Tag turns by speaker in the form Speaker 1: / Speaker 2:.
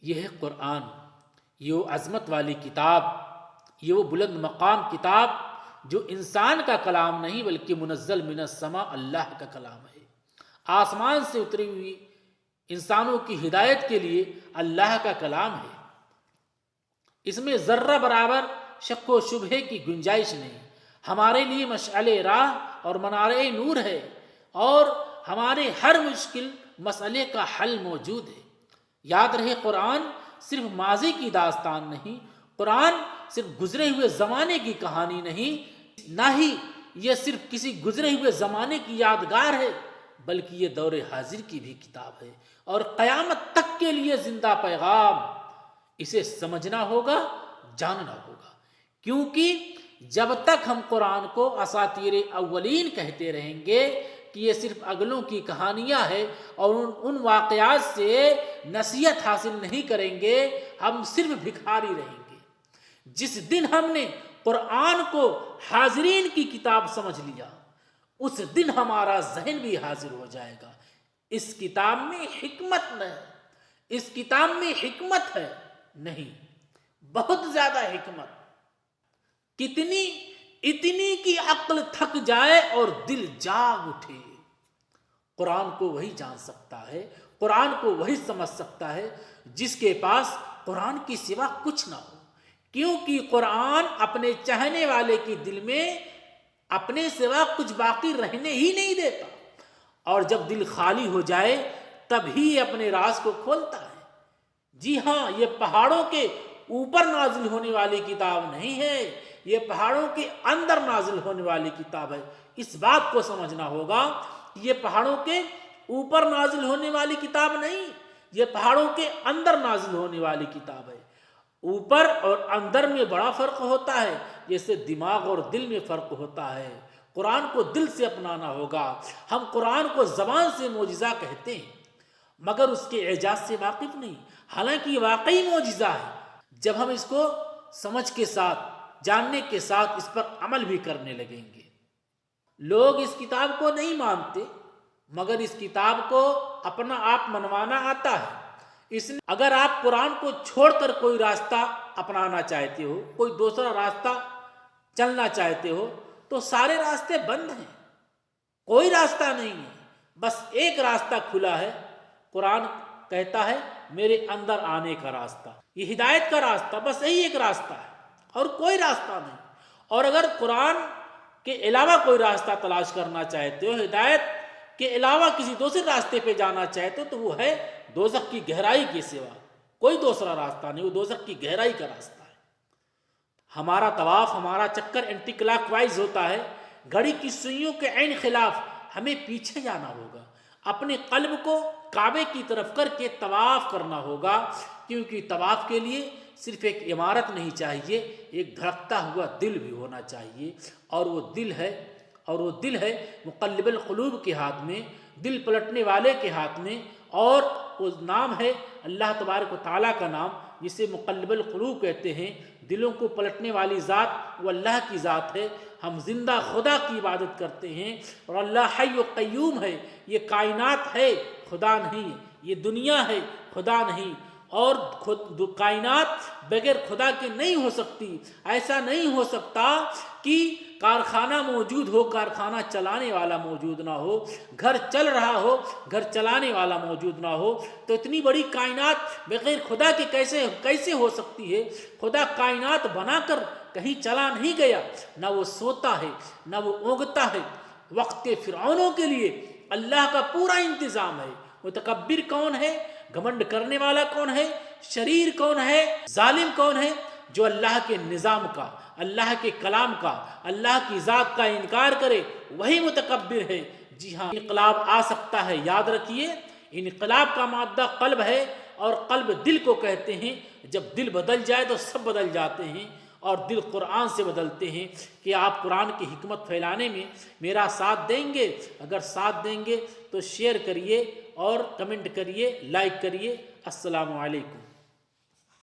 Speaker 1: یہ ہے قرآن، یہ وہ عظمت والی کتاب، یہ وہ بلند مقام کتاب جو انسان کا کلام نہیں بلکہ منزل من السماء اللہ کا کلام ہے، آسمان سے اتری ہوئی انسانوں کی ہدایت کے لیے اللہ کا کلام ہے۔ اس میں ذرہ برابر شک و شبہے کی گنجائش نہیں۔ ہمارے لیے مشعل راہ اور منار نور ہے، اور ہمارے ہر مشکل مسئلے کا حل موجود ہے۔ یاد رہے، قرآن صرف ماضی کی داستان نہیں، قرآن صرف گزرے ہوئے زمانے کی کہانی نہیں، نہ ہی یہ صرف کسی گزرے ہوئے زمانے کی یادگار ہے، بلکہ یہ دور حاضر کی بھی کتاب ہے اور قیامت تک کے لیے زندہ پیغام۔ اسے سمجھنا ہوگا، جاننا ہوگا، کیونکہ جب تک ہم قرآن کو اساطیر اولین کہتے رہیں گے کہ یہ صرف اگلوں کی کہانیاں ہیں اور ان واقعات سے نصیحت حاصل نہیں کریں گے، ہم صرف بھکاری رہیں گے۔ جس دن ہم نے قرآن کو حاضرین کی کتاب سمجھ لیا، اس دن ہمارا ذہن بھی حاضر ہو جائے گا۔ اس کتاب میں حکمت نہیں، اس کتاب میں حکمت ہے نہیں، بہت زیادہ حکمت، کتنی اتنی کی عقل تھک جائے اور دل جاگ اٹھے۔ قرآن کو وہی جان سکتا ہے، قرآن کو وہی سمجھ سکتا ہے جس کے پاس قرآن کی سوا کچھ نہ ہو، کیونکہ قرآن اپنے چاہنے والے کے دل میں اپنے سوا کچھ باقی رہنے ہی نہیں دیتا، اور جب دل خالی ہو جائے تب ہی اپنے راز کو کھولتا ہے۔ جی ہاں، یہ پہاڑوں کے اوپر نازل ہونے والی کتاب نہیں ہے، یہ پہاڑوں کے اندر نازل ہونے والی کتاب ہے۔ اس بات کو سمجھنا ہوگا، یہ پہاڑوں کے اوپر نازل ہونے والی کتاب نہیں، یہ پہاڑوں کے اندر نازل ہونے والی کتاب ہے۔ اوپر اور اندر میں بڑا فرق ہوتا ہے، جیسے دماغ اور دل میں فرق ہوتا ہے۔ قرآن کو دل سے اپنانا ہوگا۔ ہم قرآن کو زبان سے معجزہ کہتے ہیں مگر اس کے اعجاز سے واقف نہیں، حالانکہ یہ واقعی معجزہ ہے۔ جب ہم اس کو سمجھ کے ساتھ، جاننے کے ساتھ اس پر عمل بھی کرنے لگیں گے۔ لوگ اس کتاب کو نہیں مانتے مگر اس کتاب کو اپنا آپ منوانا آتا ہے۔ اس نے اگر آپ قرآن کو چھوڑ کر کوئی راستہ اپنانا چاہتے ہو، کوئی دوسرا راستہ چلنا چاہتے ہو، تو سارے راستے بند ہیں، کوئی راستہ نہیں ہے، بس ایک راستہ کھلا ہے۔ قرآن کہتا ہے میرے اندر آنے کا راستہ، یہ ہدایت کا راستہ، بس یہی ایک راستہ ہے اور کوئی راستہ نہیں۔ اور اگر قرآن کے علاوہ کوئی راستہ تلاش کرنا چاہتے ہو، ہدایت کے علاوہ کسی دوسرے راستے پہ جانا چاہتے ہو، تو وہ ہے دوزخ کی گہرائی کے سوا کوئی دوسرا راستہ نہیں، وہ دوزخ کی گہرائی کا راستہ ہے۔ ہمارا طواف، ہمارا چکر اینٹی کلاک وائز ہوتا ہے، گھڑی کی سوئیوں کے عین خلاف ہمیں پیچھے جانا ہوگا، اپنے قلب کو کعبے کی طرف کر کے طواف کرنا ہوگا، کیونکہ طواف کے لیے صرف ایک عمارت نہیں چاہیے، ایک دھڑکتا ہوا دل بھی ہونا چاہیے، اور وہ دل ہے مقلب القلوب کے ہاتھ میں، دل پلٹنے والے کے ہاتھ میں، اور وہ نام ہے اللہ تبارک و تعالیٰ کا نام، جسے مقلب القلوب کہتے ہیں۔ دلوں کو پلٹنے والی ذات وہ اللہ کی ذات ہے۔ ہم زندہ خدا کی عبادت کرتے ہیں، اور اللہ حی و قیوم ہے۔ یہ کائنات ہے، خدا نہیں، یہ دنیا ہے، خدا نہیں، اور کائنات بغیر خدا کے نہیں ہو سکتی۔ ایسا نہیں ہو سکتا کہ کارخانہ موجود ہو، کارخانہ چلانے والا موجود نہ ہو، گھر چل رہا ہو، گھر چلانے والا موجود نہ ہو، تو اتنی بڑی کائنات بغیر خدا کے کیسے ہو سکتی ہے؟ خدا کائنات بنا کر کہیں چلا نہیں گیا، نہ وہ سوتا ہے نہ وہ اونگتا ہے۔ وقت کے فرعونوں کے لیے اللہ کا پورا انتظام ہے۔ متکبر کون ہے؟ گھمنڈ کرنے والا کون ہے؟ شریر کون ہے؟ ظالم کون ہے؟ جو اللہ کے نظام کا، اللہ کے کلام کا، اللہ کی ذات کا انکار کرے، وہی متکبر ہے۔ جی ہاں، انقلاب آ سکتا ہے، یاد رکھیے، انقلاب کا مادہ قلب ہے، اور قلب دل کو کہتے ہیں۔ جب دل بدل جائے تو سب بدل جاتے ہیں، اور دل قرآن سے بدلتے ہیں۔ کہ آپ قرآن کی حکمت پھیلانے میں میرا ساتھ دیں گے؟ اگر ساتھ دیں گے تو شیئر کریے اور کمنٹ کریے، لائک کریے۔ السلام علیکم۔